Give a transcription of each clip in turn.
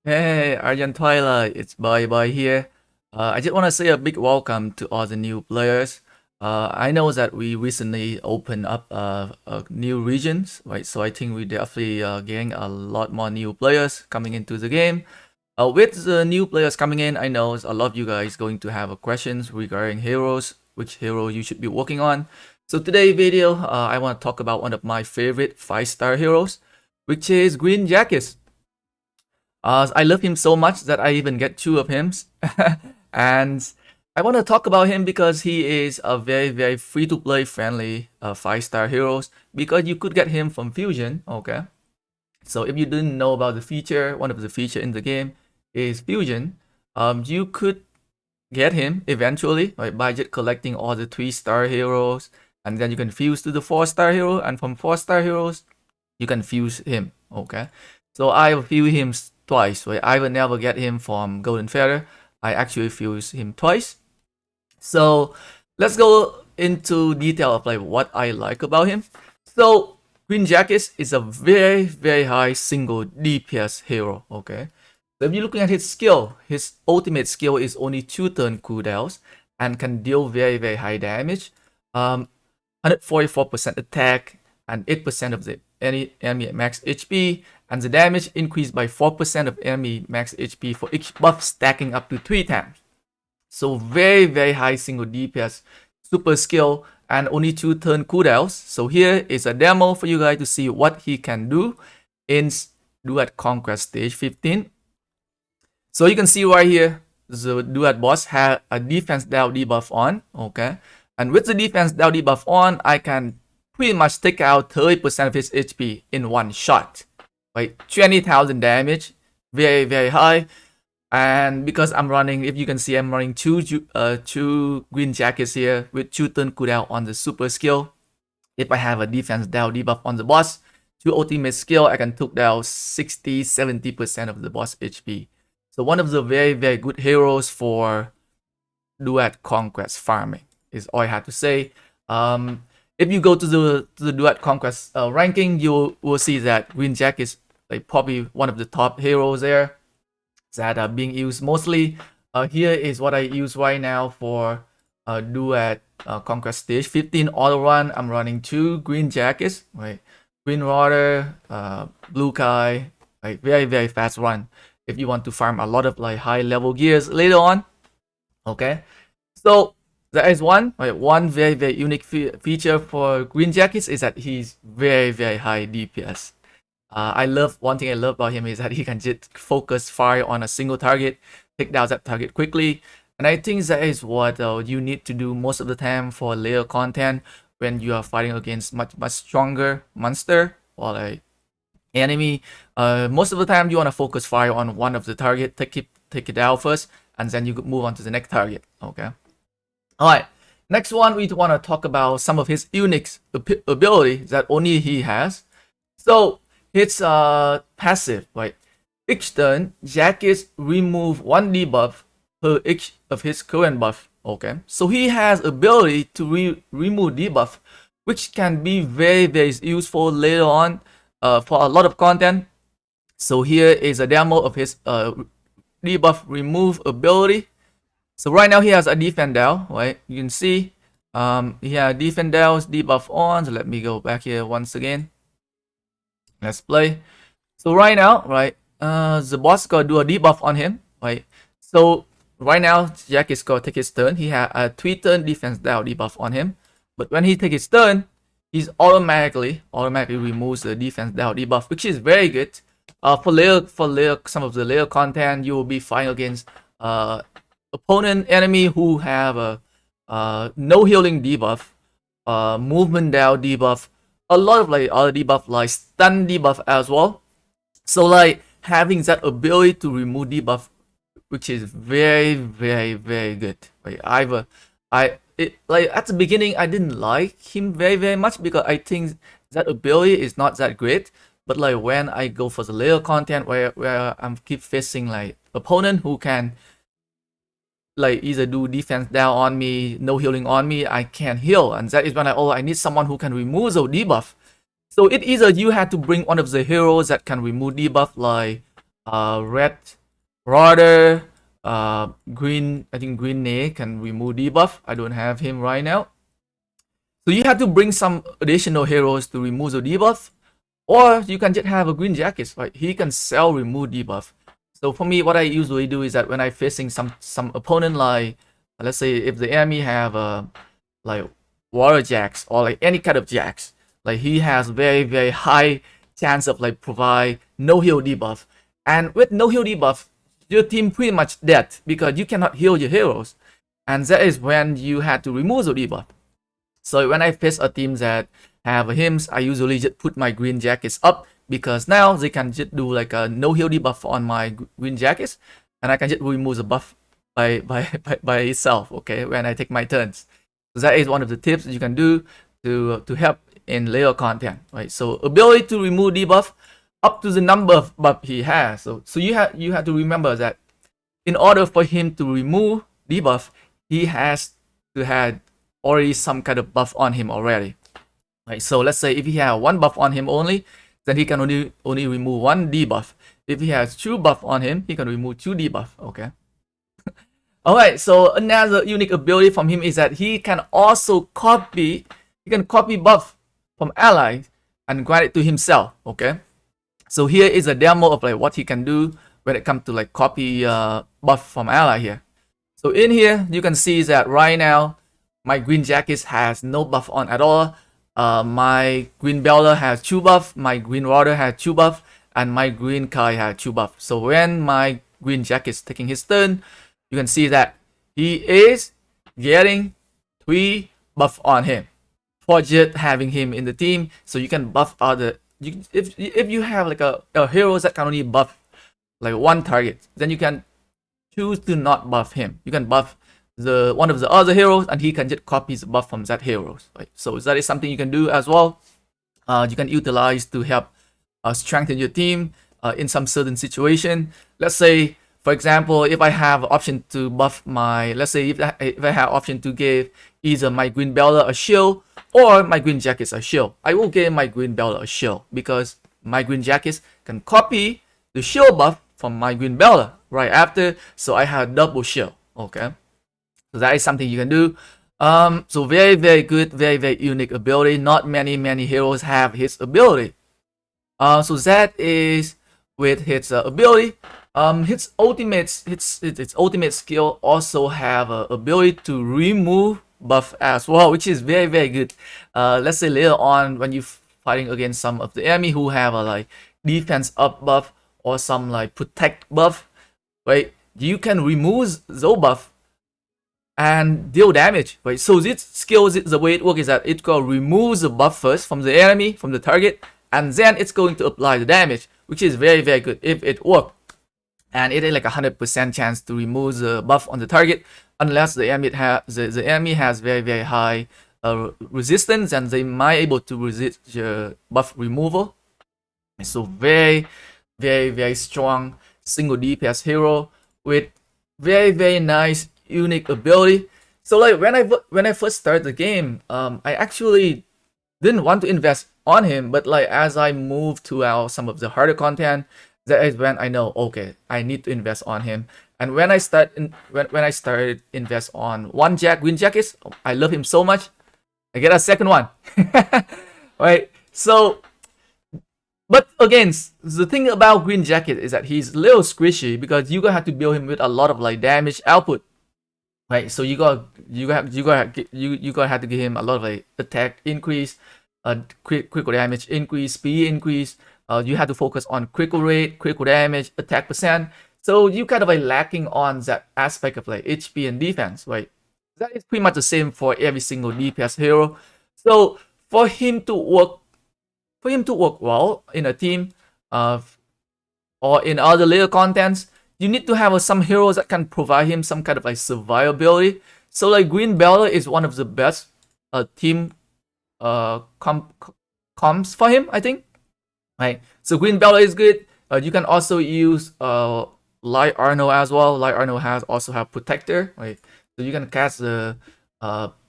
Hey, Argent Twilight, it's Bye here. I just want to say a big welcome to all the new players. I know that we recently opened up new regions, right? So I think we definitely getting a lot more new players coming into the game. With the new players coming in, I know a lot of you guys going to have questions regarding heroes, which hero you should be working on. So today video, I want to talk about one of my favorite 5-star heroes, which is Green Jacques. I love him so much that I even get 2 of him. And I want to talk about him because he is a very free-to-play friendly 5-star heroes, because you could get him from Fusion, okay? So if you didn't know about the feature, one of the feature in the game is Fusion. You could get him eventually, right, by just collecting all the 3-star heroes, and then you can fuse to the 4-star hero, and from 4-star heroes, you can fuse him, okay? So I fuse him twice, right? I will never get him from Golden Feather. I actually fuse him twice. So let's go into detail of like what I like about him. So Green Jacques is a very high single DPS hero, okay? So if you're looking at his skill, his ultimate skill is only 2 turn cooldowns and can deal very high damage. 144% attack and 8% of the enemy max HP, and the damage increased by 4% of enemy max HP for each buff, stacking up to 3 times. So very high single DPS, super skill, and only 2 turn cooldowns. So here is a demo for you guys to see what he can do in Duet Conquest stage 15. So you can see right here, the Duet boss had a defense down debuff on, okay? And with the defense down debuff on, I can pretty much take out 30% of his HP in one shot, right? 20,000 damage, very high. And because I'm running, if you can see, I'm running two Green Jacques here with 2 turn cooldown on the super skill. If I have a defense down debuff on the boss, 2 ultimate skill, I can take down 60-70% of the boss HP. So one of the very good heroes for Duet Conquest farming is all I have to say. If you go to the Duet Conquest ranking, you will see that Green Jacques is like probably one of the top heroes there that are being used mostly. Here is what I use right now for Duet Conquest stage 15 auto run. I'm running 2 Green Jacques, right? Green Water, Blue Kai, like very fast run if you want to farm a lot of like high level gears later on, okay? So there is one very unique feature for Green Jacques is that he's very high DPS. One thing I love about him is that he can just focus fire on a single target, take down that target quickly. And I think that is what you need to do most of the time for layer content when you are fighting against much stronger monster or like enemy. Most of the time you want to focus fire on one of the target, take it out first, and then you move on to the next target, okay? Alright, next one we want to talk about some of his unique ability that only he has. So his passive, right? Each turn, Jacques remove 1 debuff per each of his current buff, okay? So he has ability to remove debuff, which can be very useful later on for a lot of content. So here is a demo of his debuff remove ability. So right now he has a defend down, right? You can see he has defend down's debuff on. So let me go back here once again. Let's play. So right now, right, the boss gonna do a debuff on him, right? So right now Jacques is gonna take his turn. He had a 3 turn defense down debuff on him, but when he takes his turn, he's automatically removes the defense down debuff, which is very good. For layer some of the layer content, you will be fighting against opponent enemy who have a no healing debuff, movement down debuff, a lot of like other debuff like stun debuff as well. So like having that ability to remove debuff, which is very good. Like like at the beginning I didn't like him very much because I think that ability is not that great. But like when I go for the layer content where I'm keep facing like opponent who can like either do defense down on me, no healing on me, I can't heal, and that is when I need someone who can remove the debuff. So it either you had to bring one of the heroes that can remove debuff like red Roder, green, I think green Nay can remove debuff. I don't have him right now. So you have to bring some additional heroes to remove the debuff. Or you can just have a green Jacques, right? He can sell remove debuff. So for me, what I usually do is that when I'm facing some opponent, like let's say if the enemy have like water Jacques or like any kind of Jacques, like he has very high chance of like provide no heal debuff. And with no heal debuff, your team pretty much dead because you cannot heal your heroes. And that is when you had to remove the debuff. So when I face a team that have hymns, I usually just put my green jackets up because now they can just do like a no heal debuff on my green jackets, and I can just remove the buff by itself. Okay, when I take my turns. So that is one of the tips you can do to help in layer content, right? So ability to remove debuff up to the number of buff he has. So you have to remember that in order for him to remove debuff, he has to have already some kind of buff on him already. Right, so let's say if he has one buff on him only, then he can only remove one debuff. If he has two buff on him, he can remove two debuff. Okay. Alright, so another unique ability from him is that he can also copy buff from allies and grant it to himself. Okay. So here is a demo of like what he can do when it comes to like copy buff from ally here. So in here you can see that right now my green jacket has no buff on at all. My green Bella has 2 buff, my green Water has 2 buff, and my green Kai has 2 buff. So when my green Jack is taking his turn, you can see that he is getting 3 buff on him for just having him in the team. So you can buff other. If you have like a hero that can only buff like one target, then you can choose to not buff him. You can buff one of the other heroes, and he can just copy the buff from that heroes, right? So that is something you can do as well. You can utilize to help strengthen your team in some certain situation. Let's say, for example, if I have option to buff my, let's say if I have option to give either my green Bella a shield or my green jacket a shield, I will give my green Bella a shield because my green jacket can copy the shield buff from my green Bella right after, so I have double shield. Okay. So that is something you can do. So very good, very unique ability. Not many heroes have his ability. So that is with his ability. His ultimate skill also have ability to remove buff as well, which is very good. Let's say later on when you fighting against some of the enemy who have a like defense up buff or some like protect buff, right? You can remove those buff and deal damage, right? So this skill, the way it works is that it will remove the buff first from the enemy, from the target, and then it's going to apply the damage, which is very good if it works. And it is like 100% chance to remove the buff on the target unless the enemy has very high resistance, and they might able to resist the buff removal. So very strong single DPS hero with very nice unique ability. So like when I first started the game, I actually didn't want to invest on him, but like as I moved to some of the harder content, that is when I know, okay, I need to invest on him. And when I started invest on one green jacket, I love him so much, I get a second one. Right? So but again, the thing about green jacket is that he's a little squishy because you gonna have to build him with a lot of like damage output. Right, so you gotta have to give him a lot of like attack increase, critical damage increase, speed increase. You have to focus on critical rate, critical damage, attack percent. So you kind of like lacking on that aspect of like HP and defense, right? That is pretty much the same for every single DPS hero. So for him to work well in a team, or in other layer contents, you need to have some heroes that can provide him some kind of like survivability. So like green Bella is one of the best team comps for him, I think. Right. So green Bella is good. You can also use Light Arno as well. Light Arno also have protector, right? So you can cast the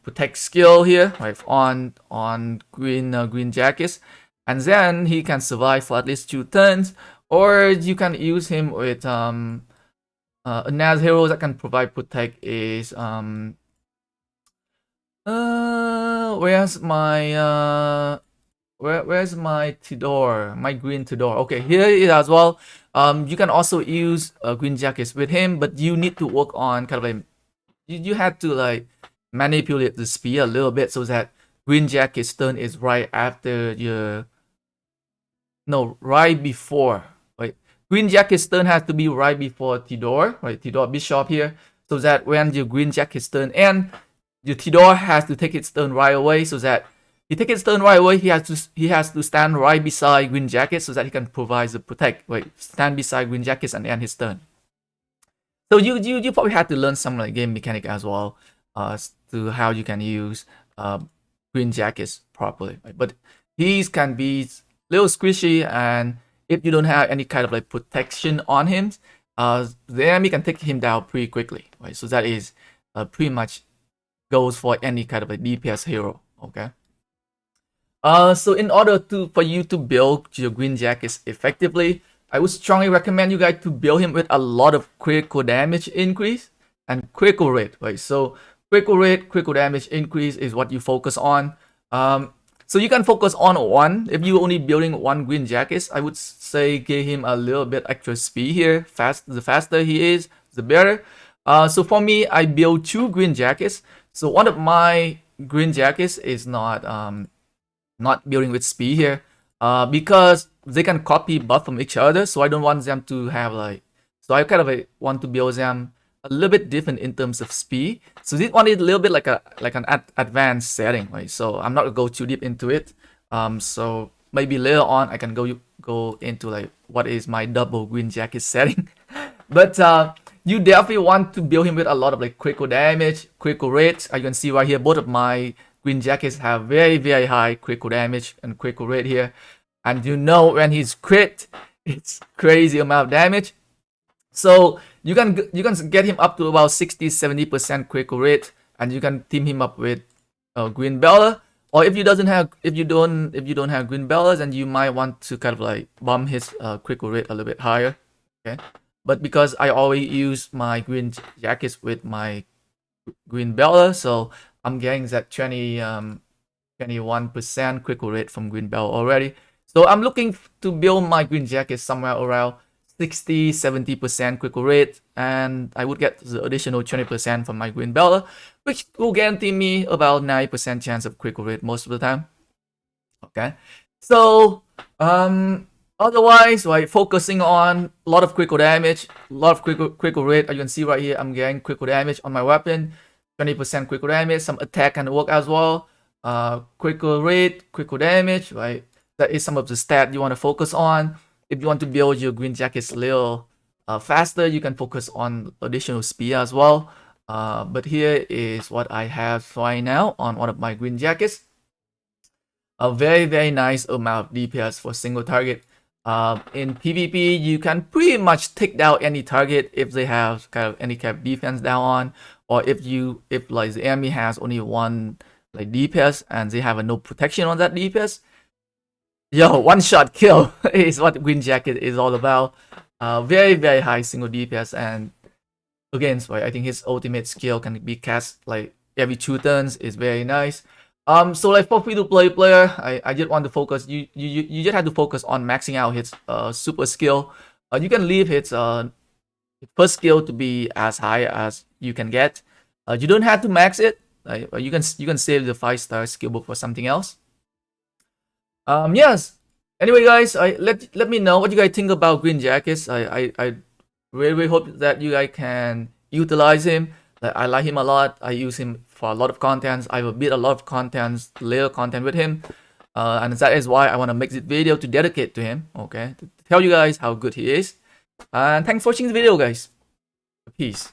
protect skill here, right, on green jackets, and then he can survive for at least 2 turns. Or you can use him with another hero that can provide protect is where's my where's my Tidor, my green Tidor? Okay, here it is as well. You can also use green jackets with him, but you need to work on kind of like you had to like manipulate the speed a little bit so that green jacket's turn is right after your no, right before. Right, green jacket's turn has to be right before Tidor, right? Tidor Bishop here, so that when your green jacket's turn and your Tidor has to take its turn right away, so that he take his turn right away. He has to stand right beside green jacket so that he can provide the protect. Right, stand beside green jackets and end his turn. So you probably had to learn some like game mechanic as well, to how you can use green jackets properly. Right? But these can be a little squishy, and if you don't have any kind of like protection on him, the enemy can take him down pretty quickly. Right, so that is pretty much goes for any kind of a DPS hero. Okay. So in order for you to build your green jackets effectively, I would strongly recommend you guys to build him with a lot of critical damage increase and critical rate, right? So critical rate, critical damage increase is what you focus on. So you can focus on one. If you're only building one green jackets, I would say give him a little bit extra speed here. The faster he is, the better. So for me, I build two green jackets. So one of my green jackets is not building with speed here, because they can copy buff from each other, so I don't want them to have like, so I kind of want to build them a little bit different in terms of speed. So this one is a little bit like an advanced setting, right? So I'm not gonna go too deep into it. So maybe later on I can go into like what is my double green jacket setting. But you definitely want to build him with a lot of like critical damage, critical rate. As you can see right here, both of my green jackets have very, very high critical damage and critical rate here. And you know when he's crit, it's crazy amount of damage. So you can get him up to about 60-70% critical rate, and you can team him up with green Bella. Or if you don't have green Bellas, then you might want to kind of like bump his critical rate a little bit higher. Okay. But because I always use my green jackets with my green Bella, so I'm getting that 21% critical rate from green Bella already. So I'm looking to build my green jacket somewhere around 60-70% critical rate, and I would get the additional 20% from my green Bella, which will guarantee me about 90% chance of critical rate most of the time. Okay, so otherwise, like focusing on a lot of critical damage, a lot of critical rate. As you can see right here, I'm getting critical damage on my weapon, 20% critical damage. Some attack can work as well. Critical rate, critical damage, right? That is some of the stat you want to focus on. If you want to build your green jackets a little faster, you can focus on additional speed as well. But here is what I have right now on one of my green jackets. A very, very nice amount of DPS for single target. In PvP, you can pretty much take down any target if they have kind of any kind of defense down on, or if like the enemy has only one like DPS and they have no protection on that DPS. Yo, one shot kill is what green jacket is all about. Very, very high single DPS, and again, right, I think his ultimate skill can be cast like every 2 turns. Is very nice. So like for free-to-play player, I just want to focus. You just have to focus on maxing out his super skill. You can leave his first skill to be as high as you can get. You don't have to max it. You can save the 5-star skill book for something else. Yes. Anyway, guys, let me know what you guys think about green jackets. I really hope that you guys can utilize him. I like him a lot. I use him for a lot of contents. I will build a lot of contents, layer content with him. And that is why I want to make this video to dedicate to him. Okay, to tell you guys how good he is. And thanks for watching the video, guys. Peace.